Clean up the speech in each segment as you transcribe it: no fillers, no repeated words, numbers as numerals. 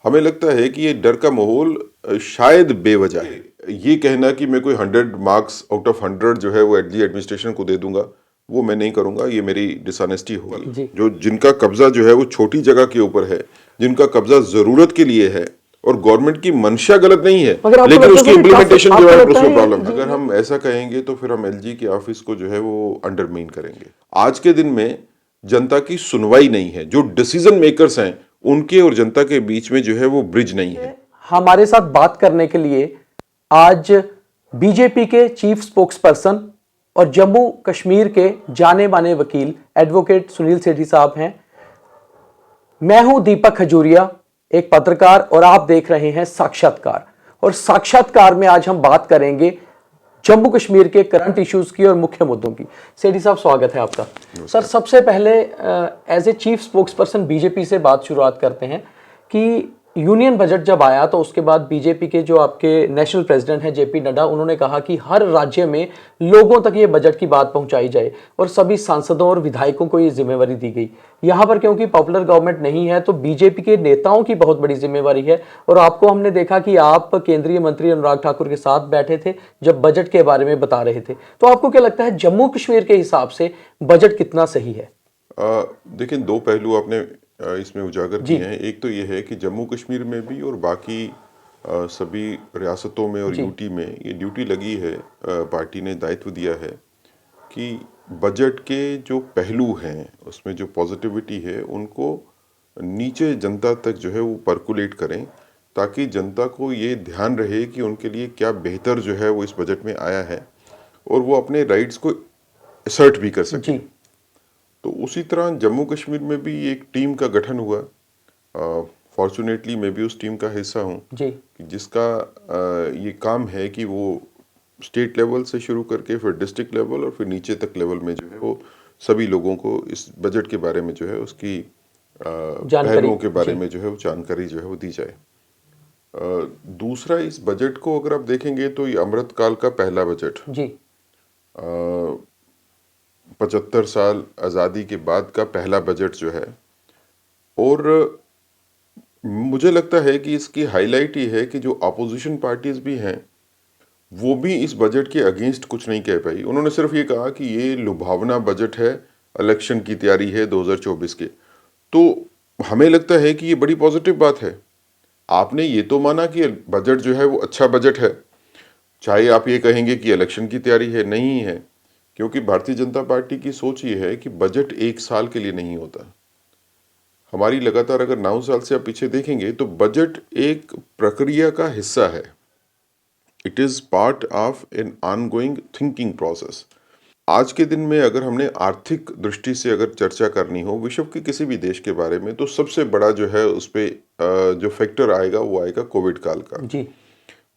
हमें लगता है कि ये डर का माहौल शायद बेवजह है। ये कहना कि मैं कोई 100 मार्क्स आउट ऑफ 100 जो है वो एटली एडमिनिस्ट्रेशन को दे दूंगा, वो मैं नहीं करूंगा, ये मेरी डिसऑनेस्टी होगी। जी। जो जिनका कब्जा जो है वो छोटी जगह के ऊपर है, जिनका कब्जा जरूरत के लिए है, और गवर्नमेंट की मंशा गलत नहीं है, मगर आपको लेकिन लगता है उसकी सर कि इम्प्लीमेंटेशन जो आपको है लगता उसमें है प्रॉब्लम है। जी, अगर हम ऐसा कहेंगे तो फिर हम एलजी के ऑफिस को जो है वो अंडरमाइन करेंगे। आज के दिन में जनता की सुनवाई नहीं है, जो डिसीजन मेकर्स हैं उनके और जनता के बीच में जो है वो ब्रिज नहीं है। हमारे साथ बात करने के लिए आज बीजेपी के चीफ स्पोक्स पर्सन और जम्मू कश्मीर के जाने माने वकील एडवोकेट सुनील सेठी साहब हैं। मैं हूं दीपक खजूरिया, एक पत्रकार, और आप देख रहे हैं साक्षात्कार। और साक्षात्कार में आज हम बात करेंगे जम्मू कश्मीर के करंट इश्यूज की और मुख्य मुद्दों की। सेठी साहब, स्वागत है आपका। सर, सबसे पहले as a chief spokesperson BJP से बात शुरुआत करते हैं कि यूनियन बजट जब आया तो उसके बाद बीजेपी के जो आपके नेशनल प्रेसिडेंट हैं जेपी नड्डा, उन्होंने कहा कि हर राज्य में लोगों तक ये बजट की बात पहुंचाई जाए और सभी सांसदों और विधायकों को ये जिम्मेवारी दी गई। यहाँ पर क्योंकि पॉपुलर गवर्नमेंट नहीं है तो बीजेपी के नेताओं की बहुत बड़ी जिम्मेवारी है। और आपको हमने देखा कि आप केंद्रीय मंत्री अनुराग ठाकुर के साथ बैठे थे जब बजट के बारे में बता रहे थे। तो आपको क्या लगता है जम्मू कश्मीर के हिसाब से बजट कितना सही है? देखिए, दो पहलू आपने इसमें उजागर किए हैं। एक तो ये है कि जम्मू कश्मीर में भी और बाकी सभी रियासतों में और यूटी में ये ड्यूटी लगी है, पार्टी ने दायित्व दिया है कि बजट के जो पहलू हैं उसमें जो पॉजिटिविटी है उनको नीचे जनता तक जो है वो परकुलेट करें, ताकि जनता को ये ध्यान रहे कि उनके लिए क्या बेहतर जो है वो इस बजट में आया है और वो अपने राइट्स को असर्ट भी कर सकें। तो उसी तरह जम्मू कश्मीर में भी एक टीम का गठन हुआ। फॉर्चुनेटली मैं भी उस टीम का हिस्सा हूँ जिसका ये काम है कि वो स्टेट लेवल से शुरू करके फिर डिस्ट्रिक्ट लेवल और फिर नीचे तक लेवल में जो है वो सभी लोगों को इस बजट के बारे में जो है उसकी पहलुओं के बारे में जो है वो जानकारी जो है वो दी जाए। दूसरा, इस बजट को अगर आप देखेंगे तो ये अमृतकाल का पहला बजट जी। 75 साल आज़ादी के बाद का पहला बजट जो है, और मुझे लगता है कि इसकी हाईलाइट ये है कि जो अपोजिशन पार्टीज भी हैं वो भी इस बजट के अगेंस्ट कुछ नहीं कह पाई। उन्होंने सिर्फ ये कहा कि ये लुभावना बजट है, इलेक्शन की तैयारी है 2024 के। तो हमें लगता है कि ये बड़ी पॉजिटिव बात है। आपने ये तो माना कि बजट जो है वो अच्छा बजट है, चाहे आप ये कहेंगे कि इलेक्शन की तैयारी है, नहीं है, क्योंकि भारतीय जनता पार्टी की सोच ये है कि बजट एक साल के लिए नहीं होता। हमारी लगातार अगर 9 साल से आप पीछे देखेंगे तो बजट एक प्रक्रिया का हिस्सा है। It is part of an ongoing thinking process. आज के दिन में अगर हमने आर्थिक दृष्टि से अगर चर्चा करनी हो विश्व के किसी भी देश के बारे में, तो सबसे बड़ा जो है उस पर जो फैक्टर आएगा वो आएगा कोविड काल का जी।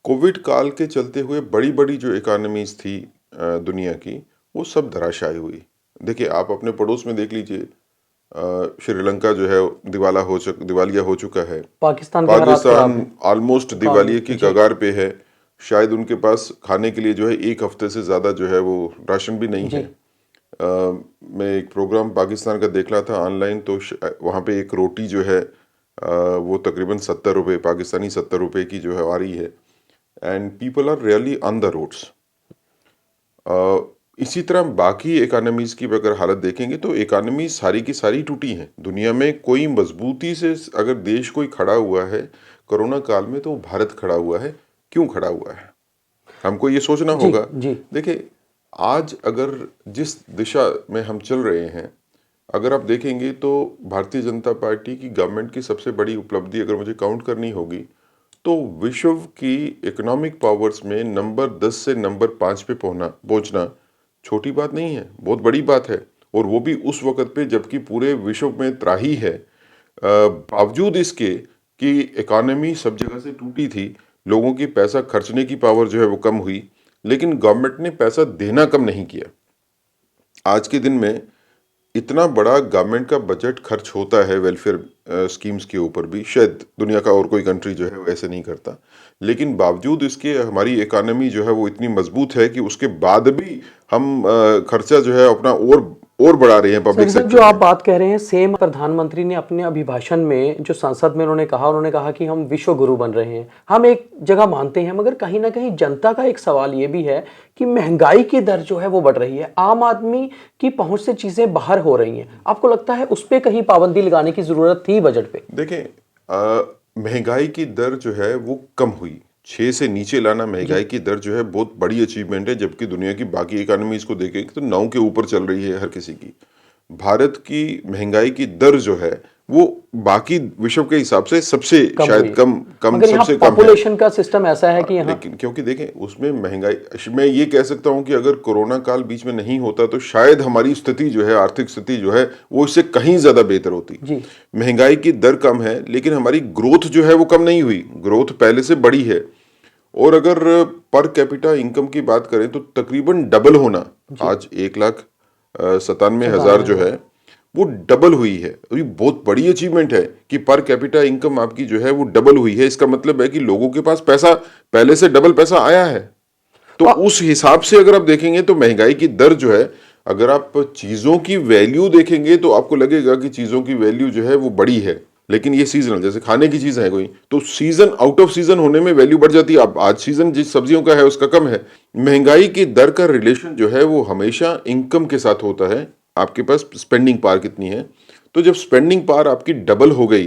कोविड काल के चलते हुए बड़ी बड़ी जो इकोनॉमीज थी दुनिया की, वो सब धराशायी हुई। देखिए, आप अपने पड़ोस में देख लीजिए, श्रीलंका जो है दिवालिया हो चुका है। पाकिस्तान ऑलमोस्ट दिवालिये की कगार पे है। शायद उनके पास खाने के लिए जो है एक हफ्ते से ज़्यादा जो है वो राशन भी नहीं है। मैं एक प्रोग्राम पाकिस्तान का देख रहा था ऑनलाइन, तो वहाँ पे एक रोटी जो है वो तकरीबन 70 रुपये, पाकिस्तानी 70 रुपये की जो है आ रही है। And people are really on the roads. इसी तरह बाकी इकोनॉमीज़ की अगर हालत देखेंगे तो इकोनॉमी सारी की सारी टूटी हैं। दुनिया में कोई मजबूती से अगर देश कोई खड़ा हुआ है कोरोना काल में, तो वो भारत खड़ा हुआ है। क्यों खड़ा हुआ है, हमको ये सोचना होगा। देखिए, आज अगर जिस दिशा में हम चल रहे हैं, अगर आप देखेंगे तो भारतीय जनता पार्टी की गवर्नमेंट की सबसे बड़ी उपलब्धि अगर मुझे काउंट करनी होगी तो विश्व की इकोनॉमिक पावर्स में नंबर 10 से नंबर 5 पे पहुंचना छोटी बात नहीं है, बहुत बड़ी बात है। और वो भी उस वक्त पे जबकि पूरे विश्व में त्राही है, बावजूद इसके कि इकोनॉमी सब जगह से टूटी थी, लोगों की पैसा खर्चने की पावर जो है वो कम हुई, लेकिन गवर्नमेंट ने पैसा देना कम नहीं किया। आज के दिन में इतना बड़ा गवर्नमेंट का बजट खर्च होता है वेलफेयर स्कीम्स के ऊपर भी, शायद दुनिया का और कोई कंट्री जो है वो ऐसे नहीं करता। लेकिन बावजूद इसके हमारी इकोनॉमी जो है वो इतनी मजबूत है कि उसके बाद भी हम खर्चा जो है अपना और बढ़ा रहे हैं पब्लिक सर सेक्टर जो आप में। बात कह रहे हैं सेम प्रधानमंत्री ने अपने अभिभाषण में जो संसद में उन्होंने कहा कि हम विश्व गुरु बन रहे हैं। हम एक जगह मानते हैं, मगर कहीं ना कहीं जनता का एक सवाल ये भी है कि महंगाई की दर जो है वो बढ़ रही है, आम आदमी की पहुंच से चीजें बाहर हो रही हैं। आपको लगता है उस पर कहीं पाबंदी लगाने की जरूरत थी बजट पे? देखें, महंगाई की दर जो है वो कम हुई। 6 से नीचे लाना जी महंगाई की दर जो है बहुत बड़ी अचीवमेंट है, जबकि दुनिया की बाकी इकोनॉमीज को देखें तो 9 के ऊपर चल रही है हर किसी की। भारत की महंगाई की दर जो है वो बाकी विश्व के हिसाब से सबसे कम हुई शायद है, कम कम मगर यहाँ सबसे कम है। पॉपुलेशन का सिस्टम ऐसा है कि यहाँ लेकिन क्योंकि देखें उसमें महंगाई, मैं ये कह सकता हूं कि अगर कोरोना काल बीच में नहीं होता तो शायद हमारी स्थिति जो है, आर्थिक स्थिति जो है वो इससे कहीं ज्यादा बेहतर होती। जी महंगाई की दर कम है लेकिन हमारी ग्रोथ जो है वो कम नहीं हुई, ग्रोथ पहले से बड़ी है। और अगर पर कैपिटा इनकम की बात करें तो तकरीबन डबल होना, आज 1,97,000 जो है वो डबल हुई है। और ये बहुत बड़ी अचीवमेंट है कि पर कैपिटा इनकम आपकी जो है वो डबल हुई है। इसका मतलब है कि लोगों के पास पैसा पहले से डबल पैसा आया है। तो उस हिसाब से अगर आप देखेंगे तो महंगाई की दर जो है, अगर आप चीजों की वैल्यू देखेंगे तो आपको लगेगा कि चीजों की वैल्यू जो है वो बड़ी है। लेकिन ये सीजनल, जैसे खाने की चीज है कोई, तो सीजन आउट ऑफ सीजन होने में वैल्यू बढ़ जाती है। अब आज सीजन जिस सब्जियों का है उसका कम है। महंगाई की दर का रिलेशन जो है वो हमेशा इनकम के साथ होता है। आपके पास स्पेंडिंग पावर कितनी है, तो जब स्पेंडिंग पावर आपकी डबल हो गई,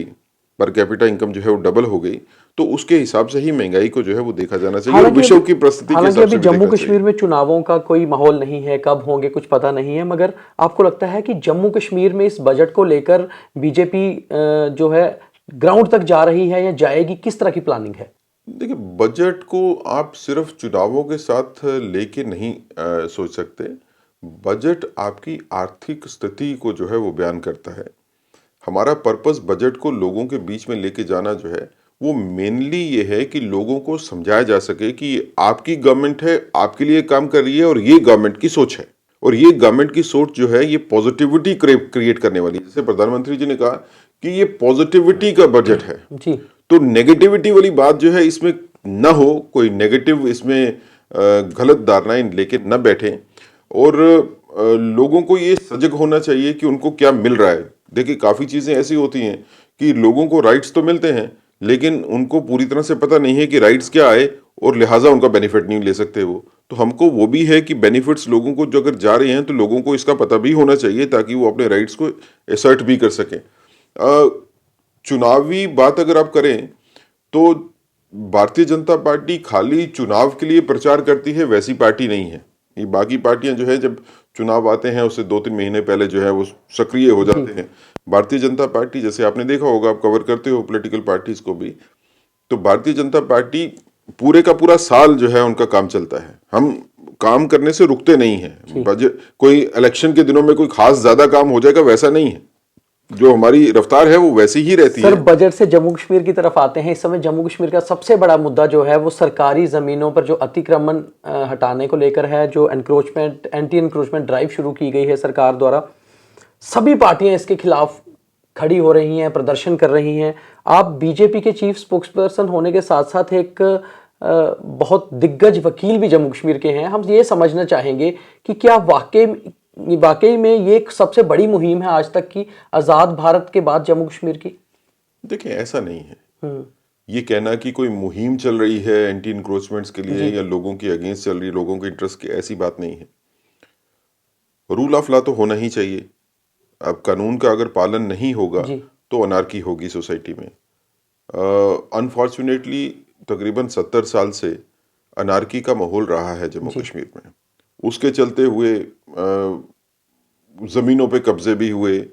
पर कैपिटा इनकम जो है वो डबल हो गई, तो उसके हिसाब से ही महंगाई को जो है वो देखा जाना चाहिए और विश्व की परिस्थिति के हालांकि हिसाब अभी से भी जम्मू देखना कश्मीर चाहिए। में चुनावों का कोई माहौल नहीं है, कब होंगे कुछ पता नहीं है, मगर आपको लगता है कि जम्मू कश्मीर में इस बजट को लेकर बीजेपी जो है ग्राउंड तक जा रही है या जाएगी? किस तरह की प्लानिंग है? देखिए, बजट को आप सिर्फ चुनावों के साथ लेके नहीं सोच सकते। बजट आपकी आर्थिक स्थिति को जो है वो बयान करता है। हमारा पर्पस बजट को लोगों के बीच में लेके जाना जो है वो मेनली ये है कि लोगों को समझाया जा सके कि ये आपकी गवर्नमेंट है, आपके लिए काम कर रही है और ये गवर्नमेंट की सोच है। और ये गवर्नमेंट की सोच जो है ये पॉजिटिविटी क्रिएट करने वाली है। जैसे प्रधानमंत्री जी ने कहा कि ये पॉजिटिविटी का बजट है, जी तो नेगेटिविटी वाली बात जो है इसमें ना हो, कोई नेगेटिव इसमें गलत धारणाएं लेके न बैठे। और लोगों को ये सजग होना चाहिए कि उनको क्या मिल रहा है। देखिए, काफी चीजें ऐसी होती हैं कि लोगों को राइट्स तो मिलते हैं लेकिन उनको पूरी तरह से पता नहीं है कि राइट्स क्या आए और लिहाजा उनका बेनिफिट नहीं ले सकते वो। तो हमको वो भी है कि बेनिफिट्स लोगों को जो अगर जा रहे हैं तो लोगों को इसका पता भी होना चाहिए ताकि वो अपने राइट्स को असर्ट भी कर सकें। चुनावी बात अगर आप करें तो भारतीय जनता पार्टी खाली चुनाव के लिए प्रचार करती है वैसी पार्टी नहीं है। ये बाकी पार्टियां जो है जब चुनाव आते हैं उससे 2-3 महीने पहले जो है वो सक्रिय हो जी जाते हैं। भारतीय जनता पार्टी, जैसे आपने देखा होगा, आप कवर करते हो पॉलिटिकल पार्टीज को भी, तो भारतीय जनता पार्टी पूरे का पूरा साल जो है उनका काम चलता है। हम काम करने से रुकते नहीं हैं। बजट कोई इलेक्शन के दिनों में कोई खास ज्यादा काम हो जाएगा वैसा नहीं है, जो हमारी रफ्तार है वो वैसी ही रहती सर, है। बजट से जम्मू कश्मीर की तरफ आते हैं। इस समय जम्मू कश्मीर का सबसे बड़ा मुद्दा जो है वो सरकारी जमीनों पर जो अतिक्रमण हटाने को लेकर है। जो एनक्रोचमेंट एंटी एनक्रोचमेंट ड्राइव शुरू की गई है सरकार द्वारा, सभी पार्टियां इसके खिलाफ खड़ी हो रही हैं, प्रदर्शन कर रही हैं। आप बीजेपी के चीफ स्पोक्सपर्सन होने के साथ साथ एक बहुत दिग्गज वकील भी जम्मू कश्मीर के हैं। हम ये समझना चाहेंगे कि क्या वाकई में ये एक सबसे बड़ी मुहिम है आज तक की आज़ाद भारत के बाद जम्मू कश्मीर की? देखिए, ऐसा नहीं है। ये कहना कि कोई मुहिम चल रही है एंटी इंक्रोचमेंट्स के लिए या लोगों के अगेंस्ट चल रही है, लोगों के इंटरेस्ट की, ऐसी बात नहीं है। रूल ऑफ लॉ तो होना ही चाहिए। अब कानून का अगर पालन नहीं होगा जी तो अनार्की होगी सोसाइटी में। अनफॉर्चुनेटली तकरीबन 70 साल से अनार्की का माहौल रहा है जम्मू जी कश्मीर में। उसके चलते हुए जमीनों पे कब्जे भी हुए।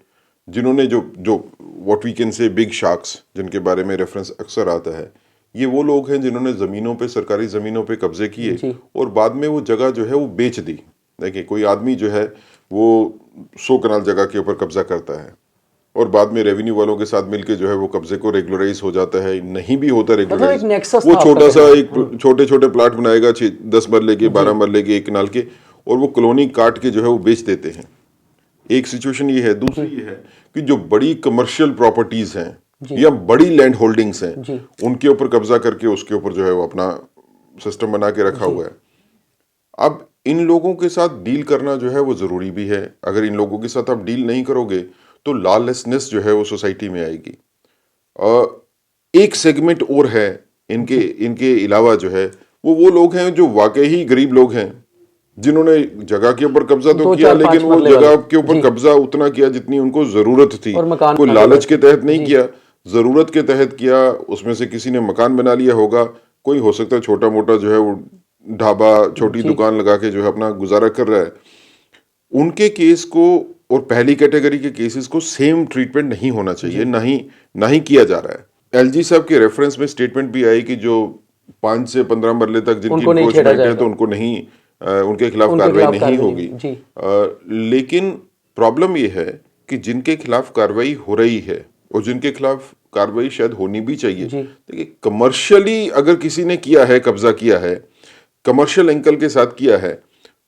जिन्होंने जो जो what we can say big sharks, जिनके बारे में रेफरेंस अक्सर आता है, ये वो लोग हैं जिन्होंने जमीनों पे, सरकारी जमीनों पे कब्जे किए जी और बाद में वो जगह जो है वो बेच दी। देखिए, कोई आदमी जो है वो 100 कनाल जगह के ऊपर कब्जा करता है और बाद में रेवेन्यू वालों के साथ मिलके जो है वो कब्जे को रेगुलराइज हो जाता है। नहीं भी होता मतलब एक रेगुलराइज, नेक्सस वो था छोटा आपका सा कहना। एक छोटे छोटे प्लाट बनाएगा, 10 मरले के, 12 मरले के, 1 कनाल के, और वो कॉलोनी काट के जो है वो बेच देते हैं। एक सिचुएशन ये है। दूसरी ये है कि जो बड़ी कमर्शियल प्रॉपर्टीज हैं या बड़ी लैंड होल्डिंग्स हैं, जी उनके ऊपर कब्जा करके उसके ऊपर जो है वो अपना सिस्टम बना के रखा हुआ है। अब इन लोगों के साथ डील करना जो है वो ज़रूरी भी है। अगर इन लोगों के साथ आप डील नहीं करोगे तो लॉलेसनेस जो है वो सोसाइटी में आएगी। अ, एक सेगमेंट और है इनके जी इनके अलावा जो है वो लोग हैं जो वाकई ही गरीब लोग हैं, जिन्होंने जगह के ऊपर कब्जा तो दो किया चार लेकिन पांच वो मरले वाले। जगह के ऊपर जी। कब्जा उतना किया जितनी उनको जरूरत थी। और मकान कोई बना के लालच बैठे। के तहत नहीं जी किया, जरूरत के तहत किया। उसमें से किसी ने मकान बना लिया होगा, कोई हो सकता है छोटा मोटा जो है वो ढाबा छोटी जी दुकान लगा के जो है अपना गुजारा कर रहा है। उनके केस को और पहली कैटेगरी के केसेस को सेम ट्रीटमेंट नहीं होना चाहिए, जी। ना ही किया जा रहा है। एलजी साहब के रेफरेंस में स्टेटमेंट भी आई कि जो 5 से 15 मरले तक जिनकी उनको नहीं छेड़ा इंक्रोचमेंट है तो जाएगा, उनको नहीं, उनके खिलाफ उनके कार्रवाई खिलाफ नहीं कार्रवाई नहीं होगी। होगी। जी लेकिन प्रॉब्लम ये है कि जिनके खिलाफ कार्रवाई हो रही है और जिनके खिलाफ कार्रवाई शायद होनी भी चाहिए। जी देखिए, कमर्शियली अगर किसी ने किया है, कब्जा किया है, कमर्शियल एंगल के साथ किया है,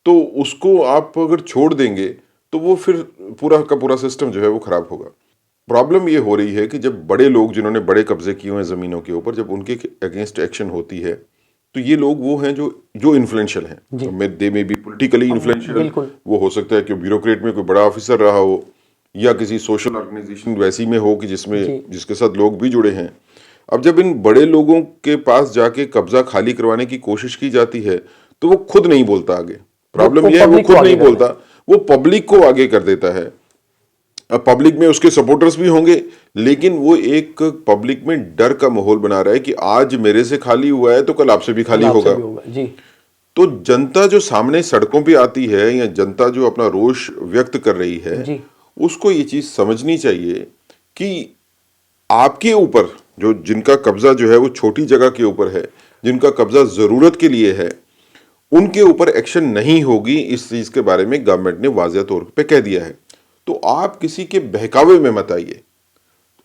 तो उसको आप अगर छोड़ देंगे तो वो फिर पूरा का पूरा सिस्टम जो है वो खराब होगा। प्रॉब्लम ये हो रही है कि जब बड़े लोग जिन्होंने बड़े कब्जे किए हुए हैं जमीनों के ऊपर, जब उनके अगेंस्ट एक्शन होती है तो ये लोग वो हैं जो जो इन्फ्लुएंशियल जी। हैं। दे में बी पॉलिटिकली इन्फ्लुएंशियल। बिल्कुल। वो हो सकता है कि ब्यूरोक्रेट में कोई बड़ा ऑफिसर रहा हो या किसी सोशल ऑर्गेनाइजेशन वैसी में हो कि जी जिसके साथ लोग भी जुड़े हैं। अब जब इन बड़े लोगों के पास जाके कब्जा खाली करवाने की कोशिश की जाती है तो वो खुद नहीं बोलता आगे। प्रॉब्लम वो यह है वो पब्लिक को खुद आगे नहीं कर रहे बोलता, वो पब्लिक को आगे कर देता है। अब पब्लिक में उसके सपोर्टर्स भी होंगे, लेकिन वो एक पब्लिक में डर का माहौल बना रहा है कि आज मेरे से खाली हुआ है तो कल आपसे भी हैं। कल खाली आपसे होगा। भी होगा। जी तो जनता जो सामने सड़कों पे आती है या जनता जो अपना रोष व्यक्त कर रही है, जी उसको ये चीज समझनी चाहिए कि आपके ऊपर जो जिनका कब्जा जो है वो छोटी जगह के ऊपर है, जिनका कब्जा जरूरत के लिए है, उनके ऊपर एक्शन नहीं होगी। इस चीज के बारे में गवर्नमेंट ने वाज़ेह तौर पे कह दिया है। तो आप किसी के बहकावे में मत आइए।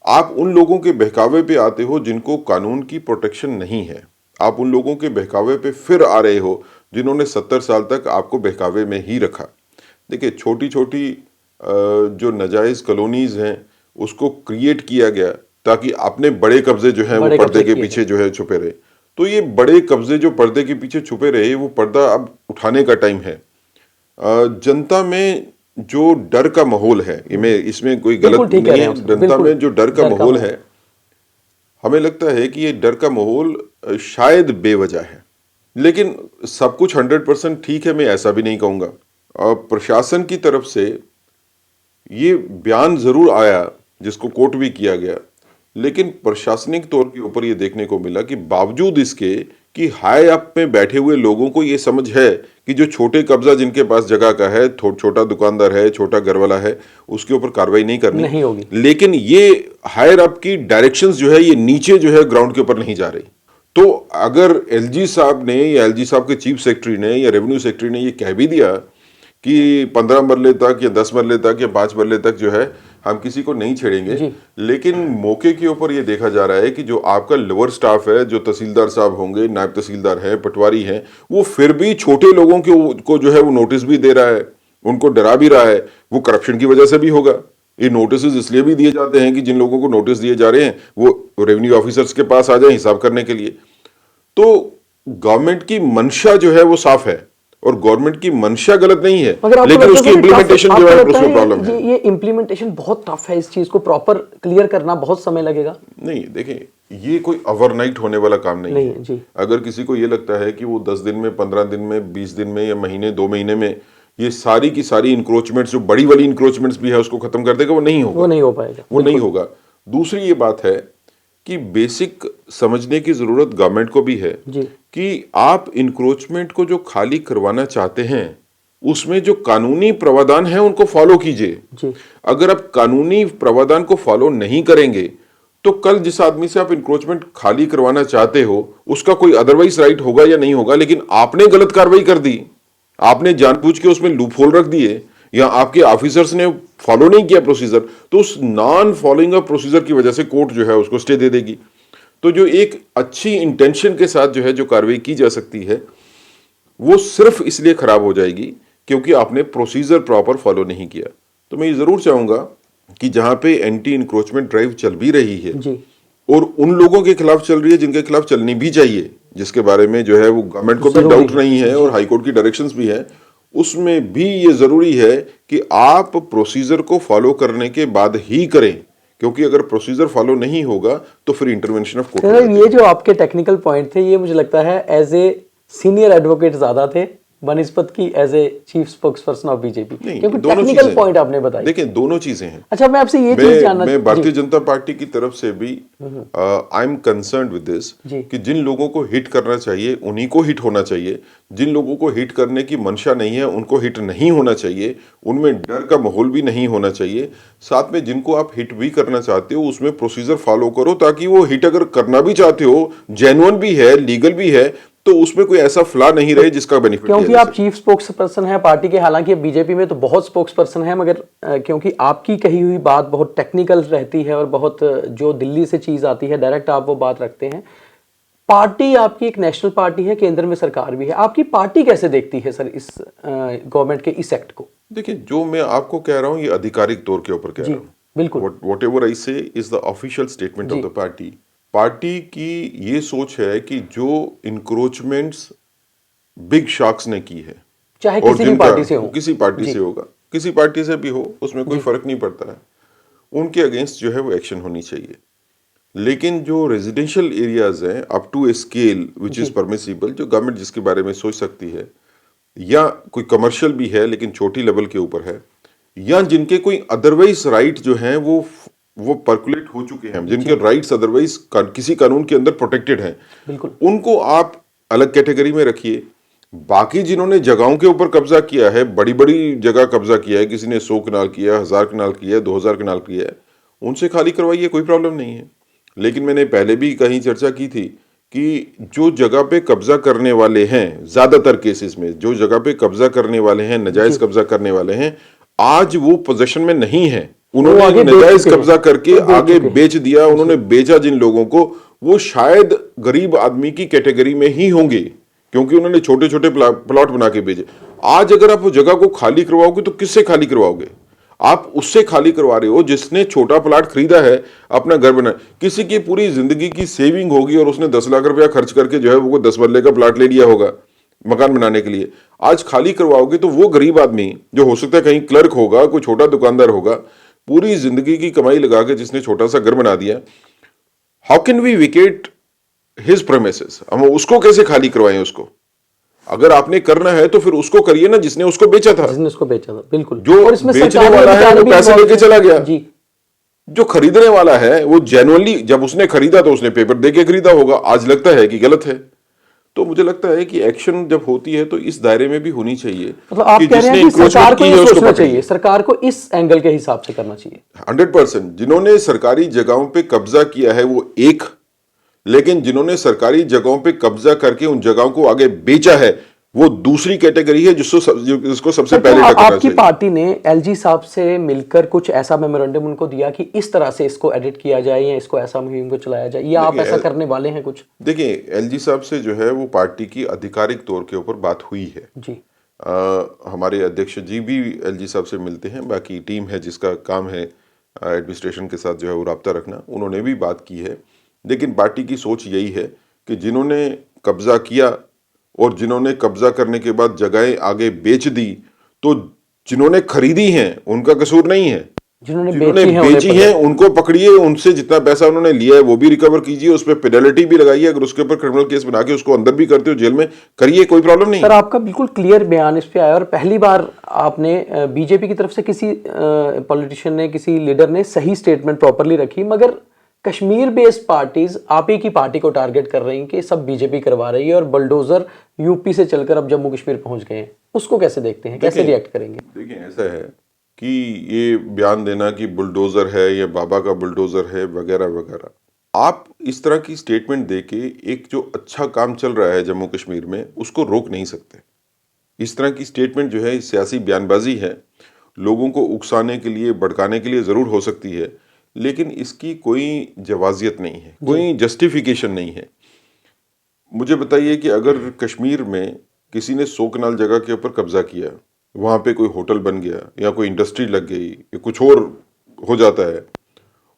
आप उन लोगों के बहकावे पे आते हो जिनको कानून की प्रोटेक्शन नहीं है। आप उन लोगों के बहकावे पे फिर आ रहे हो जिन्होंने 70 साल तक आपको बहकावे में ही रखा। देखिए, छोटी छोटी जो नाजायज कॉलोनीज हैं उसको क्रिएट किया गया ताकि अपने बड़े कब्जे जो हैं वो बड़े पर्दे कब्जे के किए पीछे गए। जो है छुपे रहे। तो ये बड़े कब्जे जो पर्दे के पीछे छुपे रहे, वो पर्दा अब उठाने का टाइम है। जनता में जो डर का माहौल है, इसमें कोई बिल्कुल गलत ठीक कह नहीं रहे हैं है। आप सर, जनता बिल्कुल में जो डर का डर का माहौल माहौल। है, हमें लगता है कि ये डर का माहौल शायद बेवजह है। लेकिन सब कुछ 100% ठीक है, मैं ऐसा भी नहीं कहूंगा। प्रशासन की तरफ से ये बयान जरूर आया जिसको कोट भी किया गया, लेकिन प्रशासनिक तौर के ऊपर ये देखने को मिला कि बावजूद इसके कि हाई अप में बैठे हुए लोगों को ये समझ है कि जो छोटे कब्जा जिनके पास जगह का है, छोटा दुकानदार है, छोटा घर वाला है, उसके ऊपर कार्रवाई नहीं करनी। नहीं होगी। लेकिन ये हायर अप की डायरेक्शंस जो है ये नीचे जो है ग्राउंड के ऊपर नहीं जा रही। तो अगर एलजी साहब ने या एलजी साहब के चीफ सेक्रेटरी ने या रेवेन्यू सेक्रेटरी ने ये कह भी दिया कि 15 मरले तक या 10 मरले तक या 5 मरले तक जो है हम किसी को नहीं छेड़ेंगे, जी लेकिन मौके के ऊपर ये देखा जा रहा है कि जो आपका लोअर स्टाफ है, जो तहसीलदार साहब होंगे, नायब तहसीलदार हैं, पटवारी हैं, वो फिर भी छोटे लोगों को जो है वो नोटिस भी दे रहा है, उनको डरा भी रहा है। वो करप्शन की वजह से भी होगा। ये नोटिस इसलिए भी दिए जाते हैं कि जिन लोगों को नोटिस दिए जा रहे हैं वो रेवेन्यू ऑफिसर्स के पास आ जाए हिसाब करने के लिए। तो गवर्नमेंट की मंशा जो है वो साफ है और गवर्नमेंट की मंशा गलत नहीं है, मगर आपको लेकिन लगता उसकी है कि इम्प्लीमेंटेशन आपको जो है लगता उसमें प्रॉब्लम है है। ये इम्प्लीमेंटेशन बहुत टफ है, इस चीज को प्रॉपर क्लियर करना बहुत समय लगेगा। नहीं, देखें, ये कोई ओवरनाइट होने वाला काम नहीं नहीं है। है जी। अगर किसी को ये लगता है कि वो 10 दिन में, 15 दिन में, 20 दिन में या महीने 2 महीने में ये सारी की सारी इंक्रोचमेंट्स, जो बड़ी वाली इंक्रोचमेंट्स भी है, उसको खत्म कर देगा, वो नहीं होगा। वो नहीं हो पाएगा। वो नहीं बिल्कुल। होगा। दूसरी ये बात है कि बेसिक समझने की जरूरत गवर्नमेंट को भी है जी कि आप इंक्रोचमेंट को जो खाली करवाना चाहते हैं उसमें जो कानूनी प्रावधान है उनको फॉलो कीजिए। जी अगर आप कानूनी प्रावधान को फॉलो नहीं करेंगे तो कल जिस आदमी से आप इंक्रोचमेंट खाली करवाना चाहते हो उसका कोई अदरवाइज राइट होगा या नहीं होगा, लेकिन आपने गलत कार्रवाई कर दी, आपने जानबूझ के उसमें लूप होल रख दिए या आपके ऑफिसर्स ने फॉलो नहीं किया प्रोसीजर, तो उस नॉन फॉलोइंग ऑफ प्रोसीजर की वजह से कोर्ट जो है उसको स्टे दे देगी। तो जो एक अच्छी इंटेंशन के साथ जो है जो कार्रवाई की जा सकती है वो सिर्फ इसलिए खराब हो जाएगी क्योंकि आपने प्रोसीजर प्रॉपर फॉलो नहीं किया। तो मैं ये जरूर चाहूंगा कि जहां पे एंटी इंक्रोचमेंट ड्राइव चल भी रही है जी और उन लोगों के खिलाफ चल रही है जिनके खिलाफ चलनी भी चाहिए, जिसके बारे में जो है वो गवर्नमेंट को भी जरूरी डाउट है। नहीं है और हाई कोर्ट की डायरेक्शंस भी है, उसमें भी ये जरूरी है कि आप प्रोसीजर को फॉलो करने के बाद ही करें, क्योंकि अगर प्रोसीजर फॉलो नहीं होगा तो फिर इंटरवेंशन ऑफ कोर्ट हो सर जाती ये है। जो आपके टेक्निकल पॉइंट थे, ये मुझे लगता है एज ए सीनियर एडवोकेट ज्यादा थे बनिस्पत की as a chief spokesperson of BJP, नहीं, क्योंकि दोनों टेक्निकल चीजें पॉइंट आपने बताई। देखिए, दोनों चीजें हैं। अच्छा, मैं आपसे ये चीज जानना मैं जी। भारतीय जनता पार्टी की तरफ से भी I am concerned with this जी। कि जिन लोगों को हिट करना चाहिए उन्हीं को हिट होना चाहिए, जिन लोगों को हिट करने की मंशा नहीं है उनको हिट नहीं होना चाहिए, उनमें डर का माहौल भी नहीं होना चाहिए। साथ में जिनको आप हिट भी करना चाहते हो उसमें प्रोसीजर फॉलो करो, ताकि वो हिट अगर करना भी चाहते हो, जेन्युइन भी है, लीगल भी है, तो उसमें कोई ऐसा फ्ला नहीं रहे जिसका बेनिफिट क्योंकि लिया जा आप सके। चीफ स्पोक्स पर्सन हैं पार्टी के, हालांकि बीजेपी में तो बहुत स्पोक्स पर्सन है, मगर क्योंकि आपकी कही हुई बात बहुत टेक्निकल रहती है और बहुत जो दिल्ली से चीज आती है डायरेक्ट आप वो बात रखते हैं। पार्टी आपकी एक नेशनल पार्टी है, केंद्र में सरकार भी है, आपकी पार्टी कैसे देखती है सर इस गवर्नमेंट के इस एक्ट को? देखिए, जो मैं आपको कह रहा हूं ये आधिकारिक तौर के ऊपर कह जी रहा हूं। बिल्कुल। What ever I say is the official statement of जी। The party. पार्टी की ये सोच है कि जो इंक्रोचमेंट्स बिग शार्क्स ने की है, चाहे और किसी भी जिनका पार्टी से हो। किसी पार्टी जी। से होगा, किसी पार्टी से भी हो, उसमें कोई जी। फर्क नहीं पड़ता है, उनके अगेंस्ट जो है वो एक्शन होनी चाहिए। लेकिन जो रेजिडेंशियल एरियाज हैं up to a scale which is जी। परमिसिबल, जो गवर्नमेंट जिसके बारे में सोच सकती है, या कोई कमर्शियल भी है लेकिन छोटी लेवल के ऊपर है, या जिनके कोई अदरवाइज राइट जो हैं वो पर्कुलेट हो चुके हैं, जिनके राइट्स अदरवाइज किसी कानून के अंदर प्रोटेक्टेड हैं, बिल्कुल। उनको आप अलग कैटेगरी में रखिए। बाकी जिन्होंने जगहों के ऊपर कब्जा किया है, बड़ी बड़ी जगह कब्जा किया है, किसी ने 100 कनाल किया, 1000 कनाल किया है, 2000 कनाल किया है, उनसे खाली करवाइए, कोई प्रॉब्लम नहीं है। लेकिन मैंने पहले भी कहीं चर्चा की थी कि जो जगह पे कब्जा करने वाले हैं, ज्यादातर केसेस में जो जगह पे कब्जा करने वाले हैं, नजायज कब्जा करने वाले हैं, आज वो पोजीशन में नहीं है। उन्होंने आगे बेच नजायज चुके हैं। कब्जा करके वो बेच आगे चुके हैं। बेच दिया, उन्होंने बेचा जिन लोगों को, वो शायद गरीब आदमी की कैटेगरी में ही होंगे, क्योंकि उन्होंने छोटे छोटे प्लॉट बना के बेचे। आज अगर आप वो जगह को खाली करवाओगे तो किससे खाली करवाओगे? आप उससे खाली करवा रहे हो जिसने छोटा प्लॉट खरीदा है, अपना घर बना। किसी की पूरी जिंदगी की सेविंग होगी और उसने 10 लाख रुपया खर्च करके जो है वो 10 मरले का प्लॉट ले लिया होगा मकान बनाने के लिए। आज खाली करवाओगे तो वो गरीब आदमी जो हो सकता है कहीं क्लर्क होगा, कोई छोटा दुकानदार होगा, पूरी जिंदगी की कमाई लगा के जिसने छोटा सा घर बना दिया, how can we vacate his premises? हम उसको कैसे खाली करवाएं? उसको अगर आपने करना है तो फिर उसको करिए ना जिसने उसको बेचा था। जिसने उसको बेचा था, बिल्कुल। जो और इसमें बेचने सरकारी वाला है अधिकारी वो भी पैसे involved लेके हैं। चला गया। जी। जो खरीदने वाला है वो जेन्युइनली, जब उसने खरीदा तो उसने पेपर देके खरीदा होगा, आज लगता है कि गलत है। तो मुझे लगता है कि एक्शन जब होती है तो इस दायरे में भी होनी चाहिए मतलब आप कि कह रहे जिसने हैं कि सरकार इंक्रोचमेंट को की ये है उसको सोचना पकड़िए। चाहिए, सरकार को इस एंगल के हिसाब से करना चाहिए। 100% जिन्होंने सरकारी जगहों पे कब्जा किया है वो एक, लेकिन जिन्होंने सरकारी जगहों पे कब्जा करके उन जगहों को आगे बेचा है वो दूसरी कैटेगरी है, जिसको सबसे सर, पहले क्या टकराना आपकी चाहिए। पार्टी ने एलजी साहब से मिलकर कुछ ऐसा मेमोरेंडम उनको दिया कि इस तरह से इसको एडिट किया जाए या इसको ऐसा मुहिम को चलाया जाए, या आप देखिए, ऐसा करने वाले हैं कुछ? देखिए, एलजी साहब से जो है वो पार्टी की आधिकारिक तौर के ऊपर बात हुई है। जी। हमारे अध्यक्ष जी भी एलजी साहब से मिलते हैं, बाकी टीम है जिसका काम है एडमिनिस्ट्रेशन के साथ जो है वो राब्ता रखना, उन्होंने भी बात की है। लेकिन पार्टी की सोच यही है कि जिन्होंने कब्जा किया और जिन्होंने कब्जा करने के बाद जगहें आगे बेच दी, तो जिन्होंने खरीदी हैं उनका कसूर नहीं है। जिन्होंने जिन्होंने बेची है उन्हें बेची हैं उनको पकड़िए, उनसे जितना पैसा उन्होंने लिया है वो भी रिकवर कीजिए, उस पर पेनल्टी भी लगाइए, अगर उसके ऊपर क्रिमिनल केस बना के उसको अंदर भी करते हो जेल में, करिए, कोई प्रॉब्लम नहीं। सर, आपका बिल्कुल क्लियर बयान इस पे आया और पहली बार आपने बीजेपी की तरफ से किसी पॉलिटिशियन ने, किसी लीडर ने सही स्टेटमेंट प्रॉपरली रखी। मगर कश्मीर बेस्ड पार्टीज आप ही की पार्टी को टारगेट कर रही हैं कि सब बीजेपी करवा रही है और बुलडोजर यूपी से चलकर अब जम्मू कश्मीर पहुंच गए हैं, उसको कैसे देखते हैं, कैसे रिएक्ट करेंगे? देखिए, ऐसा है कि ये बयान देना कि बुलडोजर है या बाबा का बुलडोजर है वगैरह वगैरह, आप इस तरह की स्टेटमेंट देके एक जो अच्छा काम चल रहा है जम्मू कश्मीर में उसको रोक नहीं सकते। इस तरह की स्टेटमेंट जो है सियासी बयानबाजी है, लोगों को उकसाने के लिए, भड़काने के लिए जरूर हो सकती है, लेकिन इसकी कोई जवाजियत नहीं है, कोई जस्टिफिकेशन नहीं है। मुझे बताइए कि अगर कश्मीर में किसी ने 100 कनाल जगह के ऊपर कब्जा किया, वहां पे कोई होटल बन गया या कोई इंडस्ट्री लग गई या कुछ और हो जाता है,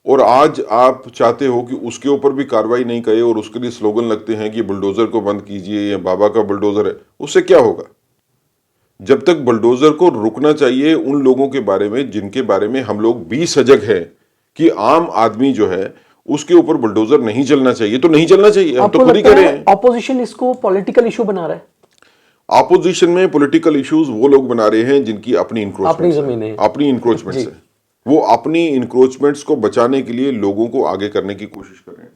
और आज आप चाहते हो कि उसके ऊपर भी कार्रवाई नहीं करे और उसके लिए स्लोगन लगते हैं कि बुलडोजर को बंद कीजिए, या बाबा का बुलडोजर है, उससे क्या होगा? जब तक बुलडोजर को रुकना चाहिए उन लोगों के बारे में जिनके बारे में हम लोग भी सजग हैं कि आम आदमी जो है उसके ऊपर बुलडोजर नहीं चलना चाहिए, तो नहीं चलना चाहिए। हम तो आपको खुद ही लगता कह रहे है हैं। ऑपोजिशन इसको पॉलिटिकल इशू बना रहा है? ऑपोजिशन में पॉलिटिकल इश्यूज वो लोग बना रहे हैं जिनकी अपनी अपनी इंक्रोचमेंट्स हैं, जमीनें हैं। अपनी इंक्रोचमेंट्स जी। हैं। वो अपनी इंक्रोचमेंट्स को बचाने के लिए लोगों को आगे करने की कोशिश कर रहे हैं।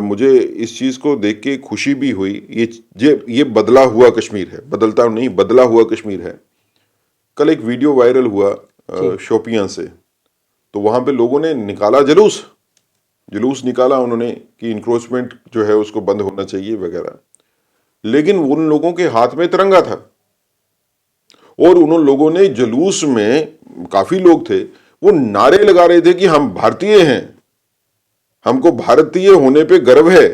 मुझे इस चीज को देख के खुशी भी हुई। ये बदला हुआ कश्मीर है, बदलता नहीं, बदला हुआ कश्मीर है। कल एक वीडियो वायरल हुआ जी। शोपियां से, तो वहां पे लोगों ने निकाला जुलूस, जुलूस निकाला उन्होंने कि इंक्रोचमेंट जो है उसको बंद होना चाहिए वगैरह। लेकिन उन लोगों के हाथ में तिरंगा था और उन लोगों ने जुलूस में, काफी लोग थे, वो नारे लगा रहे थे कि हम भारतीय हैं, हमको भारतीय होने पे गर्व है।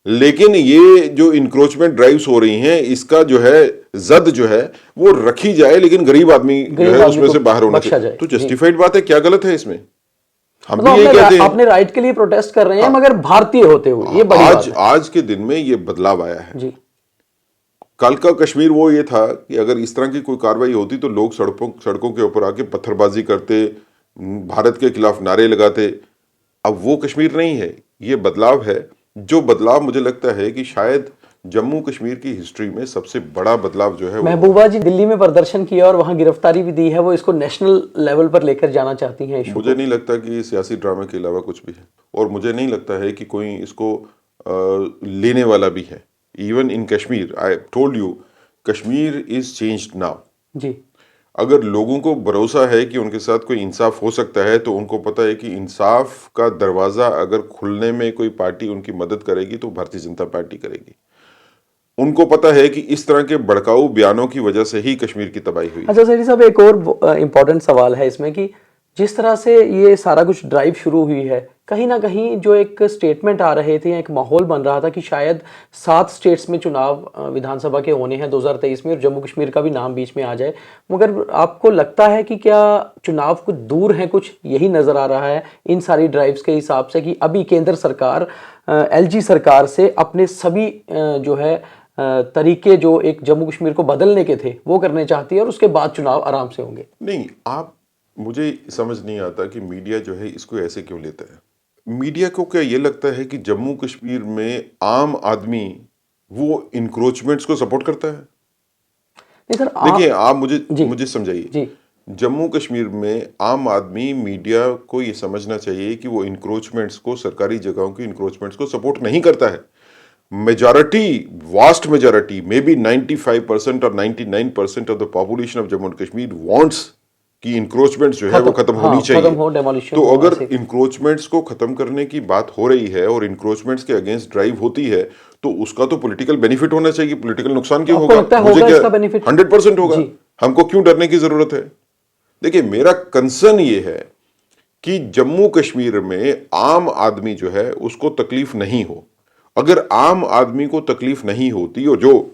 लेकिन ये जो इंक्रोचमेंट ड्राइव्स हो रही हैं, इसका जो है जद जो है वो रखी जाए, लेकिन गरीब आदमी जो गरीब है आदमी उसमें को से बाहर होना बख्शा चाहिए। जाए। तो जी। जस्टिफाइड बात है, क्या गलत है इसमें? हम भी मतलब यही कहते हैं। अपने राइट के लिए प्रोटेस्ट कर रहे हैं, मगर भारतीय होते हुए, ये बड़ी बात आज है। आज के दिन में ये बदलाव आया है। जी। कल का कश्मीर वो ये था कि अगर इस तरह की कोई कार्रवाई होती तो लोग सड़कों के ऊपर आके पत्थरबाजी करते, भारत के खिलाफ नारे लगाते। अब वो कश्मीर नहीं है, ये बदलाव है। जो बदलाव मुझे लगता है कि शायद जम्मू कश्मीर की हिस्ट्री में सबसे बड़ा बदलाव जो है वो महबूबा जी दिल्ली में प्रदर्शन किया और वहां गिरफ्तारी भी दी है, वो इसको नेशनल लेवल पर लेकर जाना चाहती हैं इशू मुझे को। नहीं लगता कि ये सियासी ड्रामे के अलावा कुछ भी है, और मुझे नहीं लगता है कि कोई इसको लेने वाला भी है। Even in Kashmir, I told you, Kashmir is changed now. जी। अगर लोगों को भरोसा है कि उनके साथ कोई इंसाफ हो सकता है, तो उनको पता है कि इंसाफ का दरवाजा अगर खुलने में कोई पार्टी उनकी मदद करेगी तो भारतीय जनता पार्टी करेगी। उनको पता है कि इस तरह के भड़काऊ बयानों की वजह से ही कश्मीर की तबाही हुई है। अच्छा सेठी साहब, एक और इम्पोर्टेंट सवाल है इसमें कि जिस तरह से ये सारा कुछ ड्राइव शुरू हुई है, कहीं ना कहीं जो एक स्टेटमेंट आ रहे थे, एक माहौल बन रहा था कि शायद 7 स्टेट्स में चुनाव विधानसभा के होने हैं 2023 में, और जम्मू कश्मीर का भी नाम बीच में आ जाए। मगर आपको लगता है कि क्या चुनाव कुछ दूर हैं, कुछ यही नज़र आ रहा है इन सारी ड्राइव्स के हिसाब से कि अभी केंद्र सरकार एलजी सरकार से अपने सभी जो है तरीके जो एक जम्मू कश्मीर को बदलने के थे वो करने चाहती है, और उसके बाद चुनाव आराम से होंगे? नहीं, आप, मुझे समझ नहीं आता कि मीडिया जो है इसको ऐसे क्यों लेता है। मीडिया को क्या ये लगता है कि जम्मू कश्मीर में आम आदमी वो इंक्रोचमेंट्स को सपोर्ट करता है? नहीं सर, देखिए, आप मुझे जी। मुझे समझाइए। जी। जम्मू कश्मीर में आम आदमी, मीडिया को ये समझना चाहिए कि वो इंक्रोचमेंट्स को, सरकारी जगहों की इंक्रोचमेंट्स को सपोर्ट नहीं करता है। Majority, vast majority, may be 95% और 99% of the population of Jammu and Kashmir wants कि इंक्रोचमेंट्स जो है वो खत्म होनी खत्म चाहिए। हो, डेमोलिशन तो हो अगर ऐसे। इंक्रोचमेंट्स को खत्म करने की बात हो रही है और इंक्रोचमेंट्स के अगेंस्ट ड्राइव होती है, तो उसका तो पॉलिटिकल बेनिफिट होना चाहिए। पॉलिटिकल नुकसान क्यों आपको होगा? लगता है मुझे होगा क्या, इसका बेनिफिट? 100% होगा। जी। हमको क्यों डरने की जरूरत है? देखिए, मेरा कंसर्न ये है कि जम्मू कश्मीर में आम आदमी जो है उसको तकलीफ नहीं हो। अगर आम आदमी को तकलीफ नहीं होती, और जो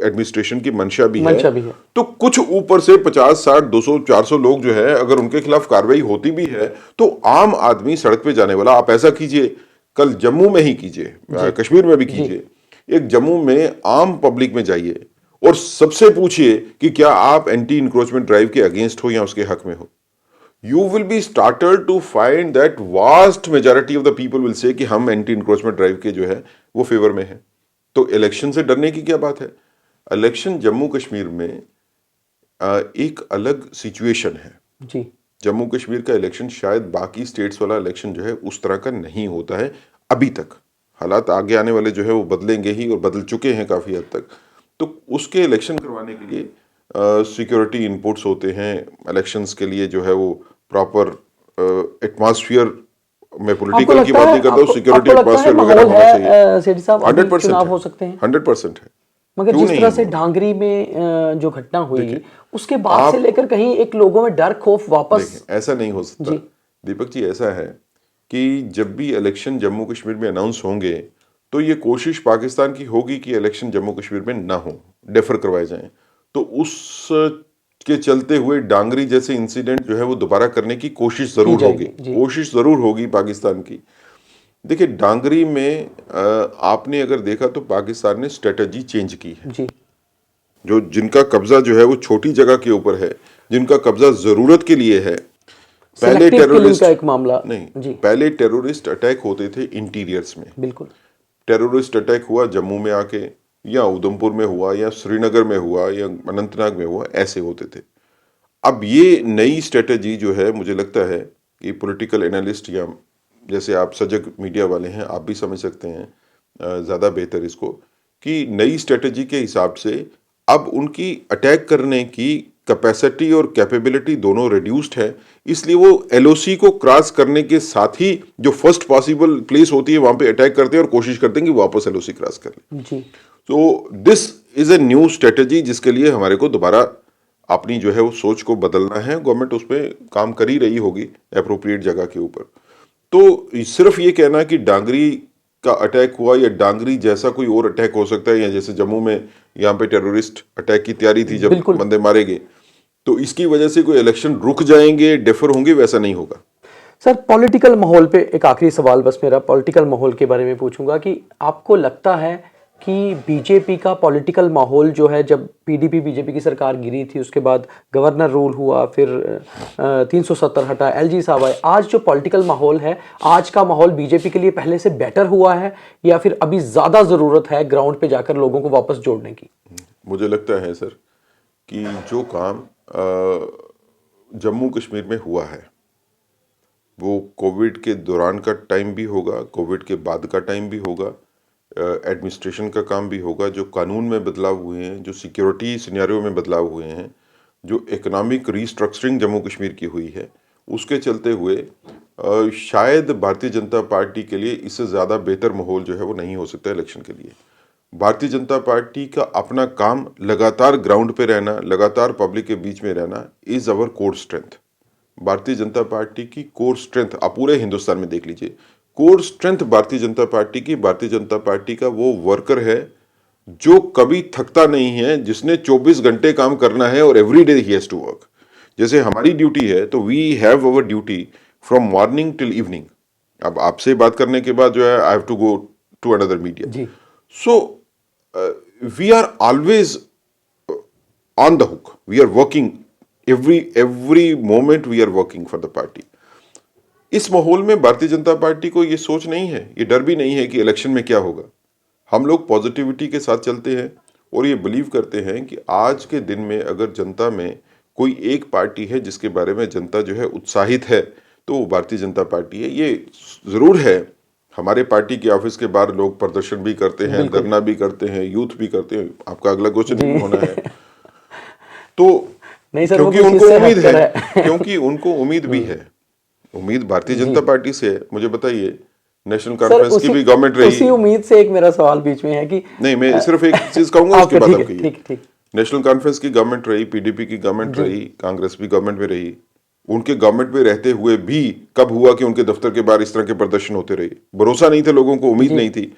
एडमिनिस्ट्रेशन की मंशा भी है, मंशा भी है। तो कुछ ऊपर से 50, 60, 200, 400 लोग जो है, अगर उनके खिलाफ कार्रवाई होती भी है, तो आम आदमी सड़क पे जाने वाला। आप ऐसा कीजिए, कल जम्मू में ही कीजिए, कश्मीर में भी जी। कीजिए। एक जम्मू में आम पब्लिक में जाइए और सबसे पूछिए कि क्या आप एंटी इंक्रोचमेंट ड्राइव के अगेंस्ट हो या उसके हक में हो। You will be started to find that vast majority of the people will say कि हम एंटी इंक्रोचमेंट ड्राइव के जो है वो फेवर में है। तो इलेक्शन से डरने की क्या बात है? इलेक्शन जम्मू कश्मीर में एक अलग सिचुएशन है। जी। जम्मू कश्मीर का इलेक्शन शायद बाकी स्टेट्स वाला इलेक्शन जो है उस तरह का नहीं होता है अभी तक। हालात आगे आने वाले जो है वो बदलेंगे ही, और बदल चुके हैं काफी हद तक। तो उसके इलेक्शन करवाने के लिए सिक्योरिटी इनपुट्स होते हैं। इलेक्शंस के लिए जो है वो प्रॉपर एटमॉस्फेयर, मैं आपको पॉलिटिकल की लगता बात है, नहीं करता हूँ, सिक्योरिटी आपको लगता है एटमॉस्फेयर माहौल वगैरह होना चाहिए। है सेठी साहब, अभी 100% चुनाव है, हो सकते हैं? 100% है। मगर क्यों जिस नहीं तरह से होगा? डांगरी में जो घटना हुई, देखिए, उसके बाद से आप लेकर कहीं एक लोगों में डर, खौफ वापस। देखें, ऐसा नहीं हो सकता जी। दीपक जी। ऐसा है कि जब भी इलेक्शन जम्मू कश्मीर में अनाउंस होंगे, तो ये कोशिश पाकिस्तान की होगी कि इलेक्शन जम्मू कश्मीर में ना हो, डेफर करवाए जाएं। तो उस के चलते हुए डांगरी जैसे इंसिडेंट जो है वो दोबारा करने की कोशिश जरूर होगी, जी कोशिश जरूर होगी पाकिस्तान की। देखिए डांगरी में आपने अगर देखा तो पाकिस्तान ने स्ट्रेटजी चेंज की है। जी। जो जिनका कब्जा जो है वो छोटी जगह के ऊपर है, जिनका कब्जा जरूरत के लिए है। पहले सिलेक्टिव किलिंग का टेररिस्ट एक मामला। नहीं, जी पहले टेररिस्ट अटैक होते थे इंटीरियर्स में। बिल्कुल। टेररिस्ट अटैक हुआ जम्मू में आके, या उधमपुर में हुआ, या श्रीनगर में हुआ, या अनंतनाग में हुआ, ऐसे होते थे। अब ये नई स्ट्रेटजी जो है, मुझे लगता है कि पॉलिटिकल एनालिस्ट या जैसे आप सजग मीडिया वाले हैं, आप भी समझ सकते हैं ज़्यादा बेहतर इसको, कि नई स्ट्रेटजी के हिसाब से अब उनकी अटैक करने की कैपेसिटी और कैपेबिलिटी दोनों रिड्यूस्ड है। इसलिए वो एलओसी को क्रॉस करने के साथ ही जो फर्स्ट पॉसिबल प्लेस होती है वहां पे अटैक करते हैं और कोशिश करते हैं कि वापस एलओसी क्रॉस कर ले। जी तो this is a new strategy जिसके लिए हमारे को दोबारा अपनी जो है वो सोच को बदलना है। गवर्नमेंट उस पर काम कर ही रही होगी अप्रोप्रिएट जगह के ऊपर। तो सिर्फ ये कहना कि डांगरी का अटैक हुआ या डांगरी जैसा कोई और अटैक हो सकता है, या जैसे जम्मू में यहाँ पे टेररिस्ट अटैक की तैयारी थी जब बिल्कुल। बंदे मारे गए, तो इसकी वजह से कोई इलेक्शन रुक जाएंगे, डेफर होंगे, वैसा नहीं होगा। सर पॉलिटिकल माहौल पे एक आखिरी सवाल बस मेरा पॉलिटिकल माहौल के बारे में पूछूंगा कि आपको लगता है कि बीजेपी का पॉलिटिकल माहौल जो है, जब पीडीपी बीजेपी की सरकार गिरी थी उसके बाद गवर्नर रूल हुआ, फिर 370 हटा, एलजी साहब आए, आज जो पॉलिटिकल माहौल है, आज का माहौल बीजेपी के लिए पहले से बेटर हुआ है या फिर अभी ज़्यादा ज़रूरत है ग्राउंड पे जाकर लोगों को वापस जोड़ने की? मुझे लगता है सर कि जो काम जम्मू कश्मीर में हुआ है वो कोविड के दौरान का टाइम भी होगा, कोविड के बाद का टाइम भी होगा, एडमिनिस्ट्रेशन का काम भी होगा, जो कानून में बदलाव हुए हैं, जो सिक्योरिटी सिनेरियो में बदलाव हुए हैं, जो इकोनॉमिक रीस्ट्रक्चरिंग जम्मू कश्मीर की हुई है, उसके चलते हुए शायद भारतीय जनता पार्टी के लिए इससे ज़्यादा बेहतर माहौल जो है वो नहीं हो सकता इलेक्शन के लिए। भारतीय जनता पार्टी का अपना काम लगातार ग्राउंड पे रहना, लगातार पब्लिक के बीच में रहना is our core strength. Bharatiya Janata party की कोर स्ट्रेंथ आप पूरे हिंदुस्तान में देख लीजिए, core strength Bharatiya Janata party की, भारतीय जनता पार्टी का वो वर्कर है जो कभी थकता नहीं है, जिसने 24 घंटे काम करना है और every day he has to work. जैसे हमारी ड्यूटी है तो we have our duty from morning till evening. अब आपसे बात करने के बाद जो है I have to go to another media. जी so we are always on the hook. We are working every moment we are working for the party. इस माहौल में भारतीय जनता पार्टी को ये सोच नहीं है, ये डर भी नहीं है कि इलेक्शन में क्या होगा। हम लोग पॉजिटिविटी के साथ चलते हैं और ये बिलीव करते हैं कि आज के दिन में अगर जनता में कोई एक पार्टी है जिसके बारे में जनता जो है उत्साहित है तो वो भारतीय जनता पार्टी है। ये जरूर है, हमारे पार्टी के ऑफिस के बाहर लोग प्रदर्शन भी करते हैं, धरना भी करते हैं, यूथ भी करते हैं। आपका अगला क्वेश्चन भी होना है तो नहीं सर, क्योंकि वो उनको उम्मीद है, है। क्योंकि उनको उम्मीद भी है, उम्मीद भारतीय जनता पार्टी से है। मुझे बताइए, नेशनल सर कॉन्फ्रेंस की भी गवर्नमेंट रही। उसी उम्मीद से एक मेरा सवाल बीच में है कि नहीं, मैं सिर्फ एक चीज कहूंगा, उसके बाद आप कहिए। ठीक ठीक। नेशनल कॉन्फ्रेंस की गवर्नमेंट रही, पीडीपी की गवर्नमेंट रही, कांग्रेस भी गवर्नमेंट में रही। उनके गवर्नमेंट में रहते हुए भी कब हुआ कि उनके दफ्तर के बाहर इस तरह के प्रदर्शन होते रहे? भरोसा नहीं था लोगों को, उम्मीद नहीं थी।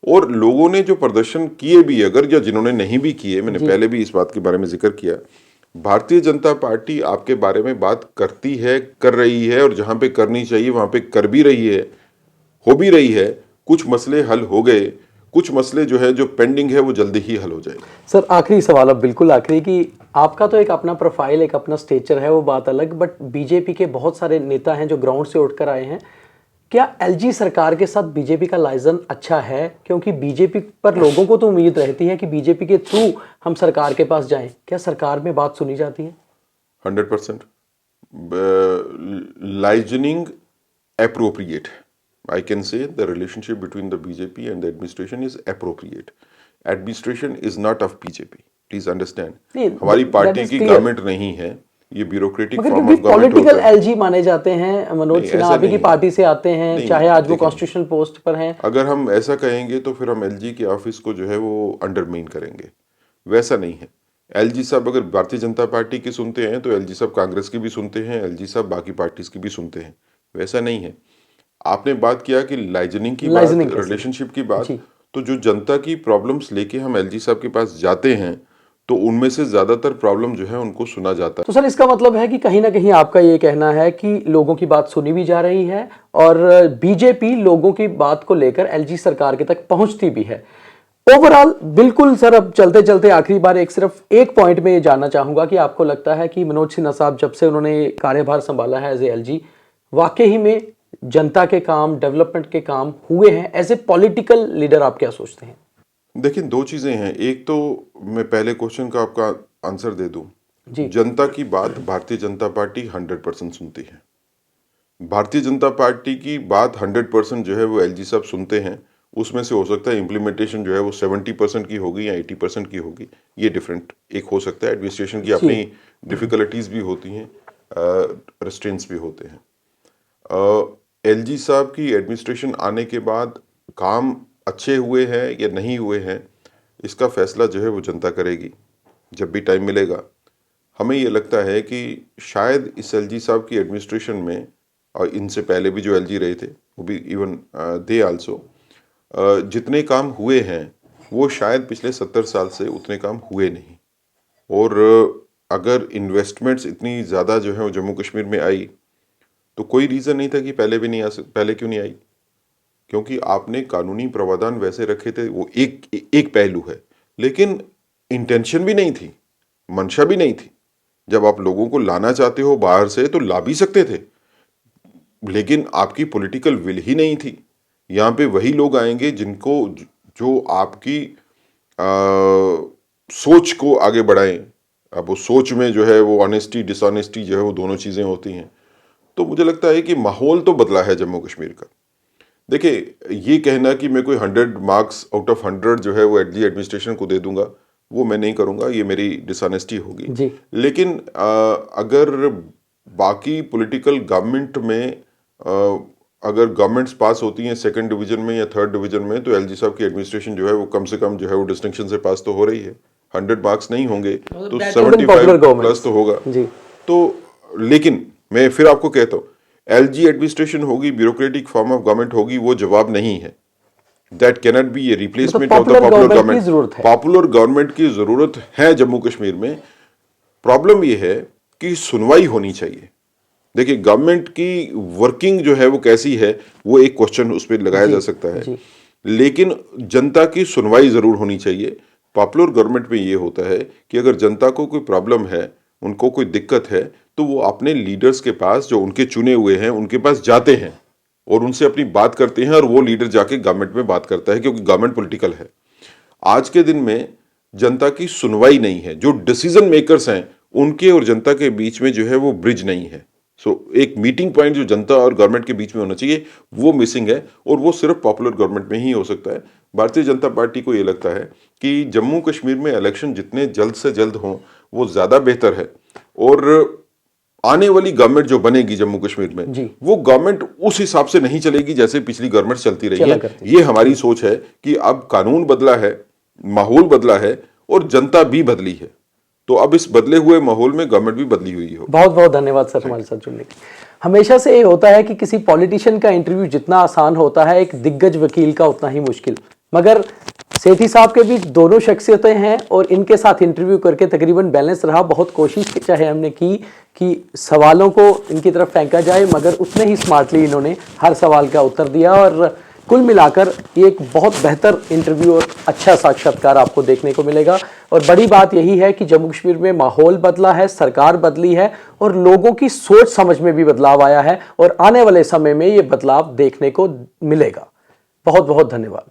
और लोगों ने जो प्रदर्शन किए भी, अगर या जिन्होंने नहीं भी किए, मैंने पहले भी इस बात के बारे में जिक्र किया, भारतीय जनता पार्टी आपके बारे में बात करती है, कर रही है, और जहां पे करनी चाहिए वहां पे कर भी रही है, हो भी रही है। कुछ मसले हल हो गए, कुछ मसले जो है जो पेंडिंग है वो जल्दी ही हल हो जाएंगे। सर आखिरी सवाल, अब बिल्कुल आखिरी, कि आपका तो एक अपना प्रोफाइल, एक अपना स्टेचर है, वो बात अलग, बट बीजेपी के बहुत सारे नेता हैं जो ग्राउंड से उठकर आए हैं। क्या एलजी सरकार के साथ बीजेपी का लाइजन अच्छा है? क्योंकि बीजेपी पर लोगों को तो उम्मीद रहती है कि बीजेपी के थ्रू हम सरकार के पास जाएं। क्या सरकार में बात सुनी जाती है? 100% liaisoning appropriate. I can say the relationship between the BJP and the administration is appropriate. Administration is not of BJP. Please understand. नहीं, हमारी that पार्टी is की clear. गवर्नमेंट नहीं है, ये ब्यूरोक्रेटिक मगर फॉर्म क्योंकि ऑफ गवर्नमेंट पॉलिटिकल होता है। एलजी माने जाते हैं, मनोज नहीं, सिन्हा ऐसा अभी की नहीं। पार्टी से आते हैं, नहीं, चाहे आज वो देखिए, कॉन्स्टिट्यूशनल पोस्ट पर हैं। अगर हम ऐसा कहेंगे तो फिर हम एलजी के ऑफिस को जो है वो अंडरमाइन करेंगे। वैसा नहीं है। एलजी साहब अगर भारतीय जनता पार्टी की सुनते हैं तो एलजी साहब कांग्रेस की भी सुनते हैं, एलजी साहब बाकी पार्टीज की भी सुनते हैं। वैसा नहीं है। आपने बात किया कि लाइजनिंग की बात, लाइजनिंग कैसे? रिलेशनशिप की बात, जी तो जो जनता की प्रॉब्लम्स लेके हम एलजी साहब के पास जाते हैं तो उनमें से ज्यादातर प्रॉब्लम जो है उनको सुना जाता है। तो सर इसका मतलब है कि कहीं ना कहीं आपका ये कहना है कि लोगों की बात सुनी भी जा रही है और बीजेपी लोगों की बात को लेकर एलजी सरकार के तक पहुंचती भी है। ओवरऑल बिल्कुल सर, अब चलते चलते आखिरी बार सिर्फ एक पॉइंट में ये जानना चाहूंगा कि आपको लगता है कि मनोज सिन्हा साहब जब से उन्होंने कार्यभार संभाला है एज ए एलजी, वाकई में जनता के काम, डेवलपमेंट के काम हुए हैं? एज ए पॉलिटिकल लीडर आप क्या सोचते हैं? देखिए, दो चीजें हैं। एक तो मैं पहले क्वेश्चन का आपका आंसर दे दूं। जी। जनता की बात भारतीय जनता पार्टी 100% सुनती है। भारतीय जनता पार्टी की बात 100% जो है वो एलजी साहब सुनते हैं। उसमें से हो सकता है इम्प्लीमेंटेशन जो है वो 70% की होगी या 80% की होगी, ये डिफरेंट एक हो सकता है। एडमिनिस्ट्रेशन की अपनी डिफिकल्टीज भी होती हैं, रेस्ट्रेंट्स भी होते हैं। एलजी साहब की एडमिनिस्ट्रेशन आने के बाद काम अच्छे हुए हैं या नहीं हुए हैं, इसका फैसला जो है वो जनता करेगी जब भी टाइम मिलेगा। हमें ये लगता है कि शायद इस एलजी साहब की एडमिनिस्ट्रेशन में, और इनसे पहले भी जो एलजी रहे थे वो भी, इवन दे आल्सो, जितने काम हुए हैं वो शायद पिछले 70 साल से उतने काम हुए नहीं। और अगर इन्वेस्टमेंट्स इतनी ज़्यादा जो है वो जम्मू कश्मीर में आई तो कोई रीज़न नहीं था कि पहले भी नहीं पहले क्यों नहीं आई? क्योंकि आपने कानूनी प्रावधान वैसे रखे थे, वो एक पहलू है, लेकिन इंटेंशन भी नहीं थी, मंशा भी नहीं थी। जब आप लोगों को लाना चाहते हो बाहर से तो ला भी सकते थे, लेकिन आपकी पॉलिटिकल विल ही नहीं थी। यहाँ पे वही लोग आएंगे जिनको, जो आपकी सोच को आगे बढ़ाएं। अब वो सोच में जो है वो ऑनेस्टी डिसऑनेस्टी जो है वो दोनों चीज़ें होती हैं। तो मुझे लगता है कि माहौल तो बदला है जम्मू कश्मीर का। देखिए, ये कहना कि मैं कोई 100 मार्क्स आउट ऑफ 100 जो है वो एलजी एडमिनिस्ट्रेशन को दे दूंगा, वो मैं नहीं करूंगा, ये मेरी डिसऑनेस्टी होगी। लेकिन अगर बाकी पॉलिटिकल गवर्नमेंट में अगर गवर्नमेंट्स पास होती हैं सेकंड डिवीजन में या थर्ड डिवीजन में, तो एलजी साहब की एडमिनिस्ट्रेशन जो है वो कम से कम जो है वो डिस्टिंक्शन से पास तो हो रही है। 100 मार्क्स नहीं होंगे तो 75 प्लस तो होगा जी। तो लेकिन मैं फिर आपको कहता हूँ, एलजी एडमिनिस्ट्रेशन होगी, ब्यूरोक्रेटिक फॉर्म ऑफ गवर्नमेंट होगी, वो जवाब नहीं है। That cannot be A replacement of the popular government. Popular government की जरूरत है जम्मू कश्मीर में। प्रॉब्लम ये है कि सुनवाई होनी चाहिए। देखिए, गवर्नमेंट की वर्किंग जो है वो कैसी है, वो एक क्वेश्चन उस पर लगाया जा सकता है, लेकिन जनता की सुनवाई जरूर होनी चाहिए। पॉपुलर गवर्नमेंट में ये होता है कि अगर जनता को कोई प्रॉब्लम है, उनको कोई दिक्कत है, तो वो अपने लीडर्स के पास, जो उनके चुने हुए हैं, उनके पास जाते हैं और उनसे अपनी बात करते हैं, और वो लीडर जाके गवर्नमेंट में बात करता है, क्योंकि गवर्नमेंट पॉलिटिकल है। आज के दिन में जनता की सुनवाई नहीं है। जो डिसीजन मेकर्स हैं उनके और जनता के बीच में जो है वो ब्रिज नहीं है। एक मीटिंग पॉइंट जो जनता और गवर्नमेंट के बीच में होना चाहिए, वो मिसिंग है, और वो सिर्फ पॉपुलर गवर्नमेंट में ही हो सकता है। भारतीय जनता पार्टी को ये लगता है कि जम्मू कश्मीर में इलेक्शन जितने जल्द से जल्द हों वो ज्यादा बेहतर है, और आने वाली गवर्नमेंट जो बनेगी जम्मू कश्मीर में, वो गवर्नमेंट उस हिसाब से नहीं चलेगी जैसे पिछली गवर्नमेंट चलती रही है। ये हमारी सोच है कि अब कानून बदला है, माहौल बदला है, और जनता भी बदली है, तो अब इस बदले हुए माहौल में गवर्नमेंट भी बदली हुई हो। बहुत बहुत धन्यवाद सर हमारे साथ जुड़ने के लिए। हमेशा से ये होता है कि किसी पॉलिटिशियन का इंटरव्यू जितना आसान होता है, एक दिग्गज वकील का उतना ही मुश्किल। मगर सेठी साहब के बीच दोनों शख्सियतें हैं और इनके साथ इंटरव्यू करके तकरीबन बैलेंस रहा। बहुत कोशिश चाहे हमने की कि सवालों को इनकी तरफ फेंका जाए, मगर उतने ही स्मार्टली इन्होंने हर सवाल का उत्तर दिया, और कुल मिलाकर ये एक बहुत बेहतर इंटरव्यू और अच्छा साक्षात्कार आपको देखने को मिलेगा। और बड़ी बात यही है कि जम्मू कश्मीर में माहौल बदला है, सरकार बदली है, और लोगों की सोच समझ में भी बदलाव आया है, और आने वाले समय में ये बदलाव देखने को मिलेगा। बहुत बहुत धन्यवाद।